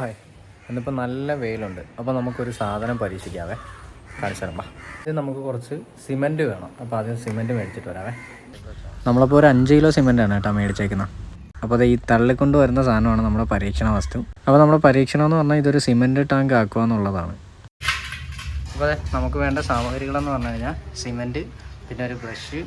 Hi, ഇന്നിപ്പോൾ നല്ല വെയിലുണ്ട്. അപ്പോൾ നമുക്കൊരു സാധനം പരീക്ഷിക്കാവേ. കാണിച്ചാൽ ഇത് നമുക്ക് കുറച്ച് സിമൻറ്റ് വേണം. അപ്പോൾ ആദ്യം സിമൻറ്റ് മേടിച്ചിട്ട് വരാവേ. നമ്മളപ്പോൾ ഒരു 5 കിലോ സിമൻറ്റാണ് കേട്ടോ മേടിച്ചേക്കുന്നത്. അപ്പോൾ അത് ഈ തള്ളിക്കൊണ്ട് വരുന്ന സാധനമാണ് നമ്മുടെ പരീക്ഷണ വസ്തു. അപ്പോൾ നമ്മുടെ പരീക്ഷണം എന്ന് പറഞ്ഞാൽ ഇതൊരു സിമൻറ്റ് ടാങ്ക് ആക്കുക എന്നുള്ളതാണ്. അപ്പോൾ നമുക്ക് വേണ്ട സാമഗ്രികളെന്ന് പറഞ്ഞു കഴിഞ്ഞാൽ സിമൻറ്റ്, പിന്നെ ഒരു ബ്രഷ്,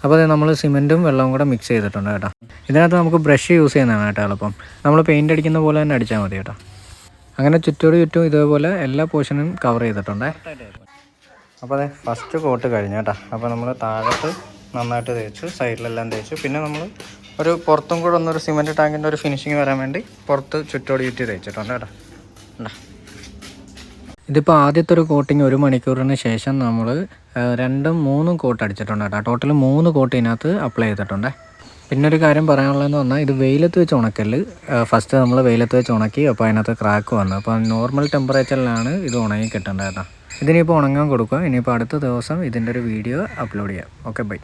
അപ്പോൾ അത് നമ്മൾ സിമൻറ്റും വെള്ളവും കൂടെ മിക്സ് ചെയ്തിട്ടുണ്ട് കേട്ടോ. ഇതിനകത്ത് നമുക്ക് ബ്രഷ് യൂസ് ചെയ്യുന്നതാണ് കേട്ടോ എളുപ്പം. നമ്മൾ പെയിൻ്റ് അടിക്കുന്ന പോലെ തന്നെ അടിച്ചാൽ മതി കേട്ടോ. അങ്ങനെ ചുറ്റും ഇതേപോലെ എല്ലാ പോർഷനും കവർ ചെയ്തിട്ടുണ്ട്. അപ്പോൾ അതെ ഫസ്റ്റ് കോട്ട് കഴിഞ്ഞു കേട്ടോ. അപ്പോൾ നമ്മൾ താഴത്ത് നന്നായിട്ട് തേച്ചു, സൈഡിലെല്ലാം തേച്ചു. പിന്നെ നമ്മൾ ഒരു പുറത്തും കൂടെ ഒന്നൊരു സിമൻറ്റ് ടാങ്കിൻ്റെ ഒരു ഫിനിഷിങ് വരാൻ വേണ്ടി പുറത്ത് ചുറ്റി തേച്ചിട്ടുണ്ട് കേട്ടോ. ഇതിപ്പോൾ ആദ്യത്തെ ഒരു കോട്ടിങ് 1 മണിക്കൂറിന് ശേഷം നമ്മൾ 2-3 കോട്ട് അടിച്ചിട്ടുണ്ട് കേട്ടോ. ടോട്ടൽ 3 കോട്ട് ഇതിനകത്ത് അപ്ലൈ ചെയ്തിട്ടുണ്ട്. പിന്നെ ഒരു കാര്യം പറയാനുള്ളതെന്ന് പറഞ്ഞാൽ ഇത് വെയിലത്ത് വെച്ച് ഉണക്കല്. ഫസ്റ്റ് നമ്മൾ വെയിലത്ത് വെച്ച് ഉണക്കി, അപ്പോൾ അതിനകത്ത് ക്രാക്ക് വന്നു. അപ്പോൾ നോർമൽ ടെമ്പറേച്ചറിലാണ് ഇത് ഉണങ്ങി കിട്ടേണ്ടത് കേട്ടോ. ഇതിനിപ്പോൾ ഉണങ്ങാൻ കൊടുക്കുക. ഇനിയിപ്പോൾ അടുത്ത ദിവസം ഇതിൻ്റെ ഒരു വീഡിയോ അപ്ലോഡ് ചെയ്യാം. Okay, by.